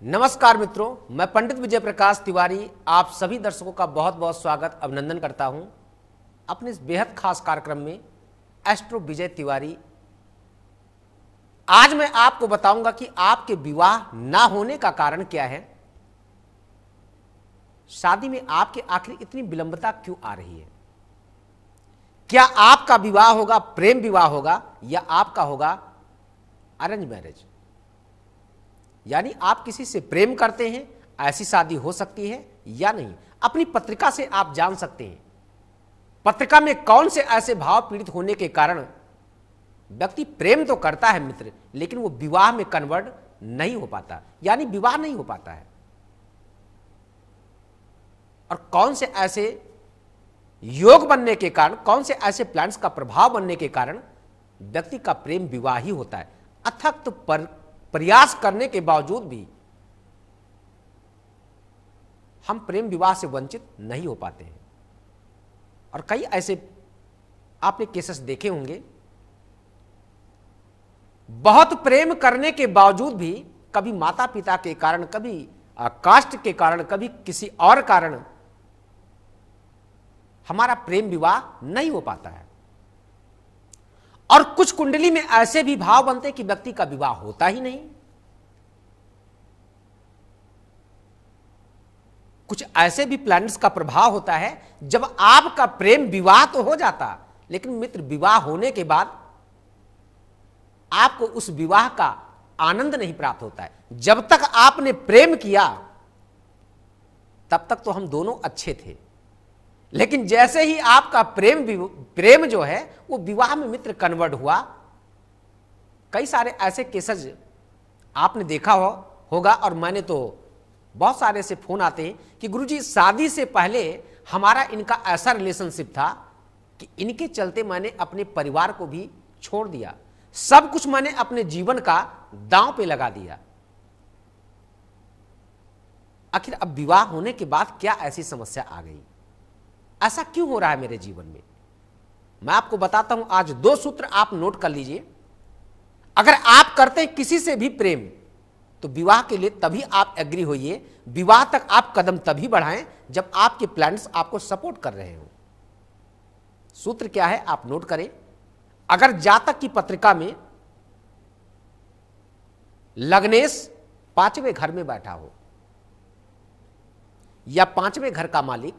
नमस्कार मित्रों, मैं पंडित विजय प्रकाश तिवारी आप सभी दर्शकों का बहुत बहुत स्वागत अभिनंदन करता हूं अपने इस बेहद खास कार्यक्रम में एस्ट्रो विजय तिवारी। आज मैं आपको बताऊंगा कि आपके विवाह ना होने का कारण क्या है, शादी में आपके आखिर इतनी विलंबता क्यों आ रही है। क्या आपका विवाह होगा प्रेम विवाह होगा या आपका होगा अरेंज मैरिज, यानी आप किसी से प्रेम करते हैं, ऐसी शादी हो सकती है या नहीं, अपनी पत्रिका से आप जान सकते हैं। पत्रिका में कौन से ऐसे भाव पीड़ित होने के कारण व्यक्ति प्रेम तो करता है मित्र, लेकिन वो विवाह में कन्वर्ट नहीं हो पाता, यानी विवाह नहीं हो पाता है। और कौन से ऐसे योग बनने के कारण, कौन से ऐसे प्लान्स का प्रभाव बनने के कारण व्यक्ति का प्रेम विवाह ही होता है। अथक तो प्रयास करने के बावजूद भी हम प्रेम विवाह से वंचित नहीं हो पाते हैं। और कई ऐसे आपने केसेस देखे होंगे, बहुत प्रेम करने के बावजूद भी कभी माता पिता के कारण, कभी कास्ट के कारण, कभी किसी और कारण हमारा प्रेम विवाह नहीं हो पाता है। और कुछ कुंडली में ऐसे भी भाव बनते कि व्यक्ति का विवाह होता ही नहीं। कुछ ऐसे भी प्लैनेट्स का प्रभाव होता है जब आपका प्रेम विवाह तो हो जाता, लेकिन मित्र विवाह होने के बाद आपको उस विवाह का आनंद नहीं प्राप्त होता है। जब तक आपने प्रेम किया तब तक तो हम दोनों अच्छे थे, लेकिन जैसे ही आपका प्रेम जो है वो विवाह में मित्र कन्वर्ट हुआ, कई सारे ऐसे केसेस आपने देखा होगा और मैंने तो बहुत सारे से फोन आते हैं कि गुरुजी शादी से पहले हमारा इनका ऐसा रिलेशनशिप था कि इनके चलते मैंने अपने परिवार को भी छोड़ दिया, सब कुछ मैंने अपने जीवन का दांव पे लगा दिया। आखिर अब विवाह होने के बाद क्या ऐसी समस्या आ गई, ऐसा क्यों हो रहा है मेरे जीवन में। मैं आपको बताता हूं, आज 2 सूत्र आप नोट कर लीजिए। अगर आप करते हैं किसी से भी प्रेम तो विवाह के लिए तभी आप एग्री होइए, विवाह तक आप कदम तभी बढ़ाएं जब आपके प्लान्स आपको सपोर्ट कर रहे हो। सूत्र क्या है आप नोट करें। अगर जातक की पत्रिका में लग्नेश 5वें घर में बैठा हो या 5वें घर का मालिक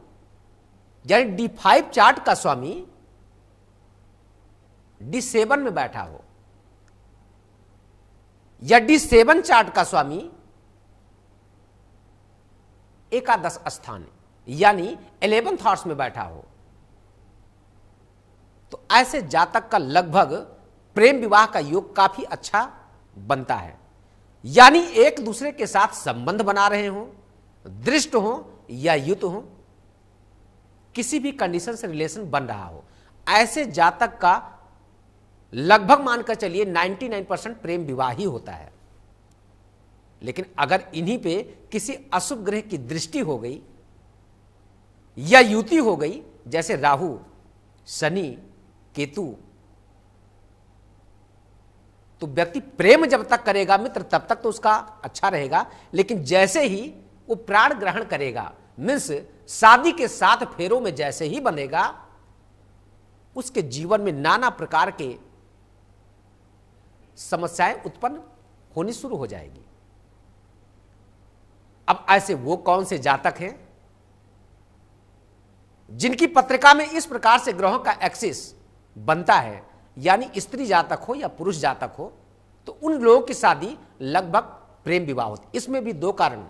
यानी D5 चार्ट का स्वामी D7 में बैठा हो या D7 चार्ट का स्वामी एकादश स्थान यानी 11th हाउस में बैठा हो, तो ऐसे जातक का लगभग प्रेम विवाह का योग काफी अच्छा बनता है। यानी एक दूसरे के साथ संबंध बना रहे हो, दृष्ट हो या युत हो, किसी भी कंडीशन से रिलेशन बन रहा हो, ऐसे जातक का लगभग मानकर चलिए 99% प्रेम विवाह ही होता है। लेकिन अगर इन्हीं पे किसी अशुभ ग्रह की दृष्टि हो गई या युति हो गई, जैसे राहु, शनि, केतु, तो व्यक्ति प्रेम जब तक करेगा मित्र तब तक तो उसका अच्छा रहेगा, लेकिन जैसे ही वो प्राण ग्रहण करेगा, मीन्स शादी के 7 फेरों में जैसे ही बनेगा, उसके जीवन में नाना प्रकार के समस्याएं उत्पन्न होनी शुरू हो जाएगी। अब ऐसे वो कौन से जातक हैं जिनकी पत्रिका में इस प्रकार से ग्रहों का एक्सिस बनता है, यानी स्त्री जातक हो या पुरुष जातक हो, तो उन लोगों की शादी लगभग प्रेम विवाह होती। इसमें भी 2 कारण,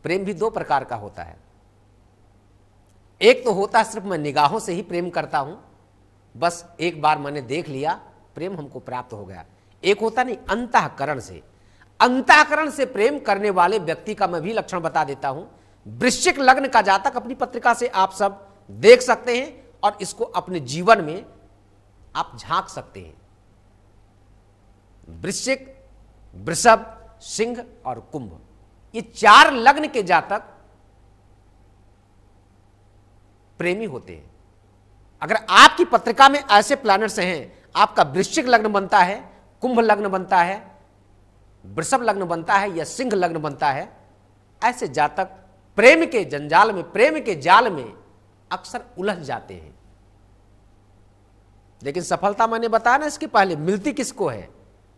प्रेम भी 2 प्रकार का होता है। एक तो होता है सिर्फ मैं निगाहों से ही प्रेम करता हूं, बस एक बार मैंने देख लिया प्रेम हमको प्राप्त हो गया। एक होता नहीं अंतःकरण से, अंतःकरण से प्रेम करने वाले व्यक्ति का मैं भी लक्षण बता देता हूं। वृश्चिक लग्न का जातक अपनी पत्रिका से आप सब देख सकते हैं और इसको अपने जीवन में आप झांक सकते हैं। वृश्चिक, वृषभ, सिंह और कुंभ, ये 4 लग्न के जातक प्रेमी होते हैं। अगर आपकी पत्रिका में ऐसे प्लैनेट्स हैं, आपका वृश्चिक लग्न बनता है, कुंभ लग्न बनता है वृषभ लग्न बनता है या सिंह लग्न बनता है, ऐसे जातक प्रेम के जंजाल में, प्रेम के जाल में अक्सर उलझ जाते हैं। लेकिन सफलता मैंने बताया ना इसके पहले मिलती किसको है?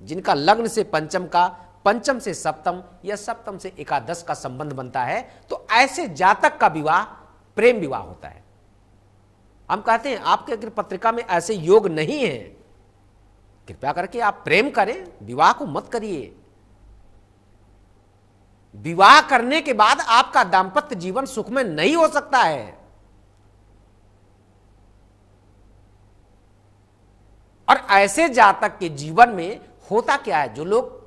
जिनका लग्न से पंचम का, पंचम से सप्तम या सप्तम से एकादश का संबंध बनता है, तो ऐसे जातक का विवाह प्रेम विवाह होता है। हम कहते हैं आपके अगर पत्रिका में ऐसे योग नहीं है, कृपया करके आप प्रेम करें, विवाह को मत करिए। विवाह करने के बाद आपका दांपत्य जीवन सुखमय नहीं हो सकता है। और ऐसे जातक के जीवन में होता क्या है, जो लोग,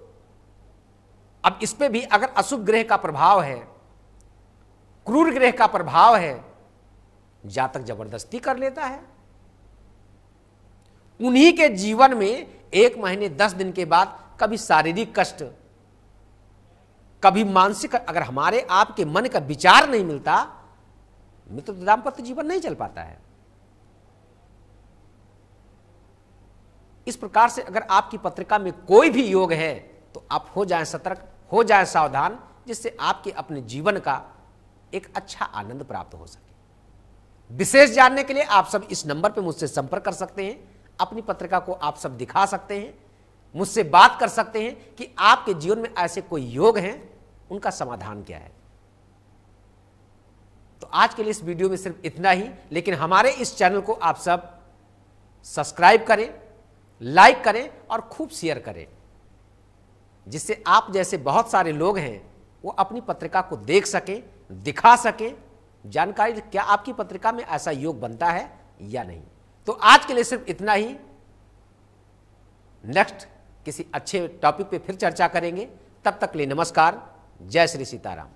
अब इस पे भी अगर अशुभ ग्रह का प्रभाव है, क्रूर ग्रह का प्रभाव है, जातक जबरदस्ती कर लेता है। उन्हीं के जीवन में 1 महीने 10 दिन के बाद कभी शारीरिक कष्ट, कभी मानसिक, अगर हमारे आपके मन का विचार नहीं मिलता, तो दांपत्य जीवन नहीं चल पाता है। इस प्रकार से अगर आपकी पत्रिका में कोई भी योग है तो आप हो जाएं सतर्क, हो जाएं सावधान, जिससे आपके अपने जीवन का एक अच्छा आनंद प्राप्त हो सके। विशेष जानने के लिए आप सब इस नंबर पर मुझसे संपर्क कर सकते हैं, अपनी पत्रिका को आप सब दिखा सकते हैं, मुझसे बात कर सकते हैं कि आपके जीवन में ऐसे कोई योग हैं, उनका समाधान क्या है। तो आज के लिए इस वीडियो में सिर्फ इतना ही, लेकिन हमारे इस चैनल को आप सब सब्सक्राइब करें, लाइक करें और खूब शेयर करें, जिससे आप जैसे बहुत सारे लोग हैं वो अपनी पत्रिका को देख सकें, दिखा सकें, जानकारी क्या आपकी पत्रिका में ऐसा योग बनता है या नहीं। तो आज के लिए सिर्फ इतना ही। नेक्स्ट किसी अच्छे टॉपिक पे फिर चर्चा करेंगे। तब तक के लिए नमस्कार। जय श्री सीताराम।